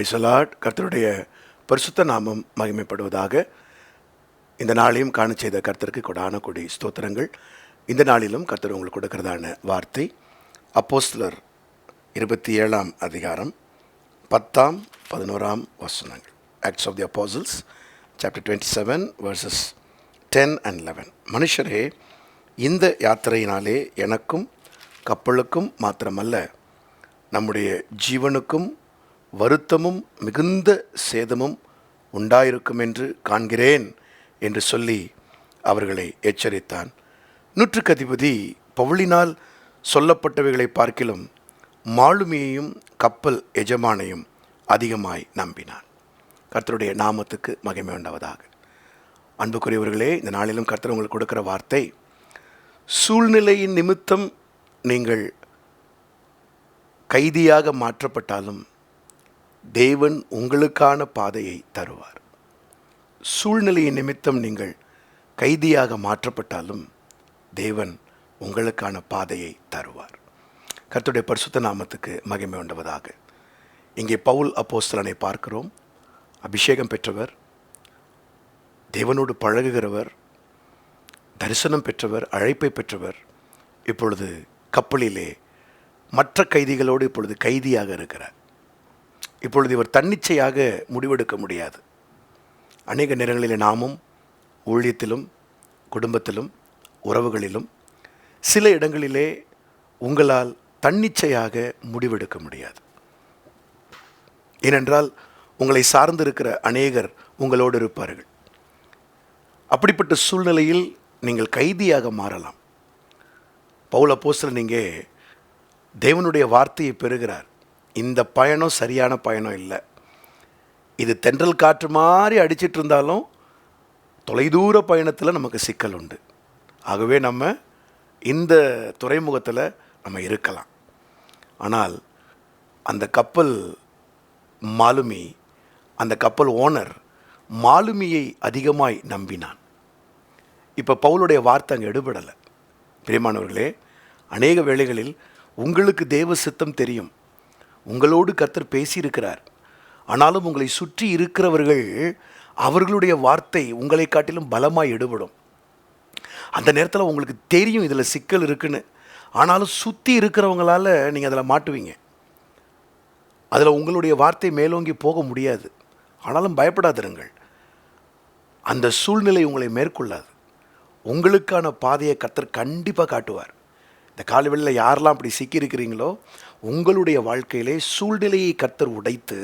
Praise the Lord. கர்த்தருடைய பரிசுத்த நாமம் மகிமைப்படுவதாக. இந்த நாளையும் காண செய்த கர்த்தருக்கு கொடான கொடி ஸ்தோத்திரங்கள். இந்த நாளிலும் கர்த்தர் உங்களுக்கு கொடுக்கிறதான வார்த்தை அப்போஸ்தலர் 27ஆம் அதிகாரம் 10ஆம் 11ஆம் வசனங்கள். ஆக்ட்ஸ் ஆஃப் தி அப்போஸ்தலர்ஸ் சாப்டர் 27 verses 10 and 11. மனுஷரே, இந்த யாத்திரையினாலே எனக்கும் கப்பலுக்கும் மாத்திரமல்ல, நம்முடைய ஜீவனுக்கும் வருத்தமும் மிகுந்த சேதமும் உண்டாயிருக்கும் என்று காண்கிறேன் என்று சொல்லி அவர்களை எச்சரித்தான். நூற்றுக்கு அதிபதி பவுலினால் சொல்லப்பட்டவைகளை பார்க்கிலும் மாலுமியையும் கப்பல் எஜமானையும் அதிகமாய் நம்பினான். கர்த்தருடைய நாமத்துக்கு மகிமை உண்டாவதாக. அன்புக்குரியவர்களே, இந்த நாளிலும் கர்த்தர் உங்களுக்கு கொடுக்கிற வார்த்தை, சூழ்நிலையின் நிமித்தம் நீங்கள் கைதியாக மாற்றப்பட்டாலும் தேவன் உங்களுக்கான பாதையை தருவார். சூழ்நிலையின் நிமித்தம் நீங்கள் கைதியாக மாற்றப்பட்டாலும் தேவன் உங்களுக்கான பாதையை தருவார். கர்த்தருடைய பரிசுத்த நாமத்துக்கு மகிமை உண்டாவதாக. இங்கே பவுல் அப்போஸ்தலனை பார்க்கிறோம். அபிஷேகம் பெற்றவர், தேவனோடு பழகுகிறவர், தரிசனம் பெற்றவர், அழைப்பை பெற்றவர். இப்பொழுது கப்பலிலே மற்ற கைதிகளோடு இப்பொழுது கைதியாக இருக்கிறார். இப்பொழுது இவர் தன்னிச்சையாக முடிவெடுக்க முடியாது. அநேக நேரங்களில் நாமும் ஊழியத்திலும் குடும்பத்திலும் உறவுகளிலும் சில இடங்களிலே உங்களால் தன்னிச்சையாக முடிவெடுக்க முடியாது. ஏனென்றால் உங்களை சார்ந்திருக்கிற அநேகர் உங்களோடு இருப்பார்கள். அப்படிப்பட்ட சூழ்நிலையில் நீங்கள் கைதியாக மாறலாம். பவுல் அப்போஸ்தலன் இங்கே தேவனுடைய வார்த்தையை பெறுகிறார். இந்த பயணம் சரியான பயணம் இல்லை. இது தென்றல் காற்று மாதிரி அடிச்சிட்டு இருந்தாலும் தொலைதூர பயணத்தில் நமக்கு சிக்கல் உண்டு. ஆகவே நம்ம இந்த துறைமுகத்தில் நம்ம இருக்கலாம். ஆனால் அந்த கப்பல் மாலுமி, அந்த கப்பல் ஓனர் மாலுமியை அதிகமாய் நம்பினான். இப்போ பவுலுடைய வார்த்தை அங்கே எடுபடலை. பிரியமானவர்களே, அநேக வேளைகளில் உங்களுக்கு தேவ சித்தம் தெரியும், உங்களோடு கர்த்தர் பேசியிருக்கிறார். ஆனாலும் உங்களை சுற்றி இருக்கிறவர்கள், அவர்களுடைய வார்த்தை உங்களை காட்டிலும் பலமாய் எடுபடும். அந்த நேரத்தில் உங்களுக்கு தெரியும் இதில் சிக்கல் இருக்குன்னு. ஆனாலும் சுற்றி இருக்கிறவங்களால் நீங்கள் அதில் மாட்டுவீங்க. அதில் உங்களுடைய வார்த்தை மேலோங்கி போக முடியாது. ஆனாலும் பயப்படாதிருங்கள். அந்த சூழ்நிலை உங்களை மேற்கொள்ளாது. உங்களுக்கான பாதையை கர்த்தர் கண்டிப்பாக காட்டுவார். இந்த காலவெளியில் யாரெல்லாம் அப்படி சிக்கியிருக்கிறீங்களோ, உங்களுடைய வாழ்க்கையிலே சூழ்நிலையை கர்த்தர் உடைத்து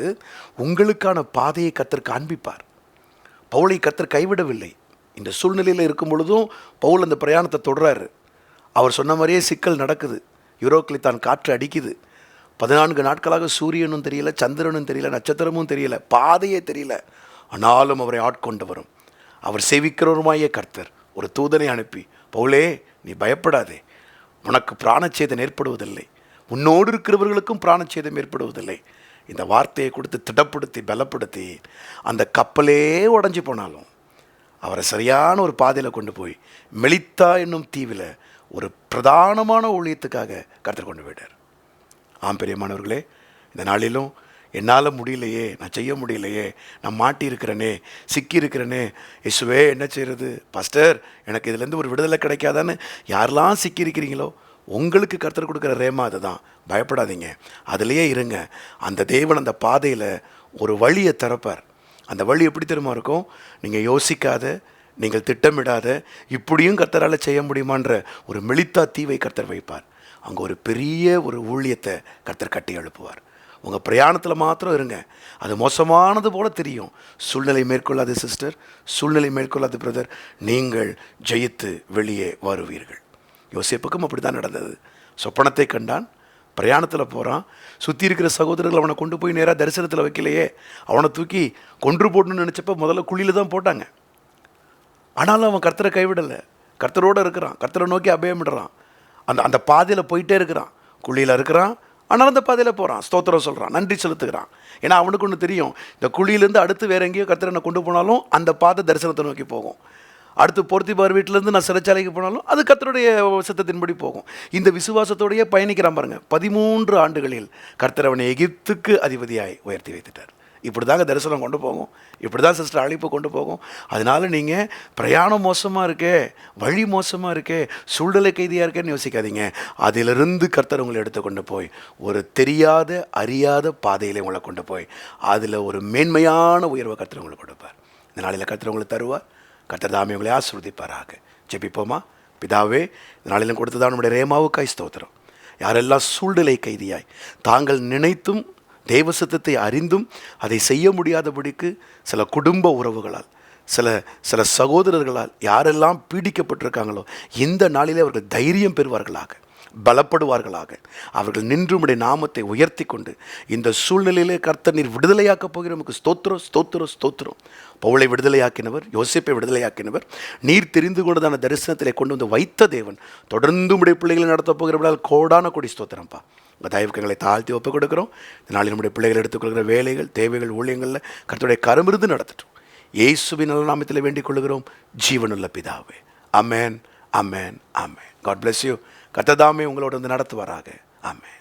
உங்களுக்கான பாதையை கர்த்தர் காண்பிப்பார். பவுலை கர்த்தர் கைவிடவில்லை. இந்த சூழ்நிலையில் இருக்கும் பொழுதும் பவுல் அந்த பிரயாணத்தை தொடர்றாரு. அவர் சொன்ன மாதிரியே சிக்கல் நடக்குது. யூரோக்கில் தான் காற்று அடிக்குது. 14 நாட்களாக சூரியனும் தெரியல, சந்திரனும் தெரியல, நட்சத்திரமும் தெரியல, பாதையே தெரியல. ஆனாலும் அவரை ஆட்கொண்டு வரும் அவர் சேவிக்கிறவருமாயே கர்த்தர் ஒரு தூதனை அனுப்பி, பவுலே, நீ பயப்படாதே, உனக்கு பிராணச்சேதம் ஏற்படுவதில்லை, உன்னோடு இருக்கிறவர்களுக்கும் பிராணச்சேதம் ஏற்படுவதில்லை. இந்த வார்த்தையை கொடுத்து திடப்படுத்தி பலப்படுத்தி அந்த கப்பலே உடஞ்சி போனாலும் அவரை சரியான ஒரு பாதையில் கொண்டு போய் மெலித்தா என்னும் தீவில் ஒரு பிரதானமான ஊழியத்துக்காக கர்த்தர் கொண்டு போயிட்டார். ஆம் பிரியமானவர்களே, இந்த நாளிலும் என்னால் முடியலையே, நான் செய்ய முடியலையே, நான் மாட்டியிருக்கிறேனே, சிக்கியிருக்கிறேனே, இயேசுவே என்ன செய்கிறது, பாஸ்டர் எனக்கு இதுலேருந்து ஒரு விடுதலை கிடைக்காதான்னு யாரெல்லாம் சிக்கியிருக்கிறீங்களோ, உங்களுக்கு கர்த்தர் கொடுக்குற ரேமா அதுதான். பயப்படாதீங்க, அதிலேயே இருங்க. அந்த தேவன் அந்த பாதையில் ஒரு வழியை திறப்பார். அந்த வழி எப்படி தெரியுமா இருக்கும்? நீங்கள் யோசிக்காத, நீங்கள் திட்டமிடாத, இப்படியும் கர்த்தரால் செய்ய முடியுமான்ற ஒரு மெலித்தா தீவை கர்த்தர் வைப்பார். அங்கே ஒரு பெரிய ஒரு ஊழியத்தை கர்த்தர் கட்டி எழுப்புவார். உங்கள் பிரயாணத்தில் மாத்திரம் இருங்க. அது மோசமானது போல தெரியும். சூழ்நிலை மேற்கொள்ளாது சிஸ்டர், சூழ்நிலை மேற்கொள்ளாது பிரதர், நீங்கள் ஜெயித்து வெளியே வருவீர்கள். யோசேப்புக்கும் அப்படி தான் நடந்தது. சொப்பனத்தை கண்டான், பிரயாணத்தில் போகிறான். சுற்றி இருக்கிற சகோதரர்கள் அவனை கொண்டு போய் நேராக தரிசனத்தில் வைக்கலையே, அவனை தூக்கி கொன்று போடணும்னு நினச்சப்ப முதல்ல குழியில் தான் போட்டாங்க. ஆனாலும் அவன் கர்த்தரை கைவிடலை. கர்த்தரோடு இருக்கிறான், கர்த்தரை நோக்கி அபயமிடுறான். அந்த பாதையில் போயிட்டே இருக்கிறான். குழியில் இருக்கிறான், ஆனால் அந்த பாதையில் போகிறான், ஸ்தோத்திரம் சொல்கிறான், நன்றி செலுத்துகிறான். ஏன்னா அவனுக்கு ஒன்று தெரியும், இந்த குழியிலேருந்து அடுத்து வேறு எங்கேயோ கர்த்தரை என்னை கொண்டு போனாலும் அந்த பாதை தரிசனத்தை நோக்கி போகும். அடுத்து போர்த்திபார் வீட்டிலேருந்து நான் சிறைச்சாலைக்கு போனாலும் அது கர்த்தருடைய சித்தத்தின்படி போகும். இந்த விசுவாசத்தோடையே பயணிக்கிறான் பாருங்க. 13 ஆண்டுகளில் கர்த்தர் அவனை எகிப்துக்கு அதிபதியாய் உயர்த்தி வைத்துட்டார். இப்படி தாங்க தரிசனம் கொண்டு போகும், இப்படி தான் சிஸ்டர் அழைப்பு கொண்டு போகும். அதனால் நீங்கள் பிரயாணம் மோசமாக இருக்கே, வழி மோசமாக இருக்கே, சூழ்நிலை கைதியாக இருக்கேன்னு யோசிக்காதீங்க. அதிலிருந்து கர்த்தர் உங்களை எடுத்து கொண்டு போய் ஒரு தெரியாத அறியாத பாதையில் உங்களை கொண்டு போய் அதில் ஒரு மேன்மையான உயர்வை கர்த்தர் உங்களுக்கு கொடுப்பார். இந்த நாளில் கர்த்தர் உங்களை தருவார். கர்த்தர் தாமே உங்களை ஆசீர்வதிப்பாராக. ஜெபிப்போமா? பிதாவே, இந்த நாளிலும் கொடுத்ததான் நம்முடைய ரேமாவுக்காய் ஸ்தோத்திரம். யாரெல்லாம் சூழ்நிலை கைதியாய் தாங்கள் நினைத்தும் தேவ சித்தத்தை அறிந்தும் அதை செய்ய முடியாதபடிக்கு சில குடும்ப உறவுகளால், சில சகோதரர்களால் யாரெல்லாம் பீடிக்கப்பட்டிருக்காங்களோ, இந்த நாளிலே அவர்கள் தைரியம் பெறுவார்களாக, பலப்படுவார்களாக. அவர்கள் நின்று உம்முடைய நாமத்தை உயர்த்தி கொண்டு இந்த சூழ்நிலையிலே கர்த்தர் நீர் விடுதலையாக்கப் போகிற நமக்கு ஸ்தோத்திரம், ஸ்தோத்திரம், ஸ்தோத்திரம். பவுலை விடுதலையாக்கினவர், யோசேப்பை விடுதலையாக்கினவர், நீர் தெரிந்து கொண்டதான தரிசனத்திலே கொண்டு வந்து வைத்த தேவன் தொடர்ந்து உம்முடைய பிள்ளைகளை நடத்தப் போகிறவர்களால் கோடான கொடி ஸ்தோத்திரம்ப்பா. உங்கள் தயவுக்கு எங்களை தாழ்த்தி ஒப்புக் கொடுக்குறோம். இந்த நாளில் நம்முடைய பிள்ளைகள் எடுத்துக்கொள்கிற வேலைகள், தேவைகள், ஊழியங்களில் கர்த்தருடைய கரமிருந்து நடத்தட்டும். இயேசுவின் நல்ல நாமத்தில் வேண்டிக் கொள்கிறோம் ஜீவனுள்ள பிதாவே. Amen, amen, amen. God bless you. கர்த்தர் தாமே உங்களோட வந்து நடத்துவாராக. ஆமென்.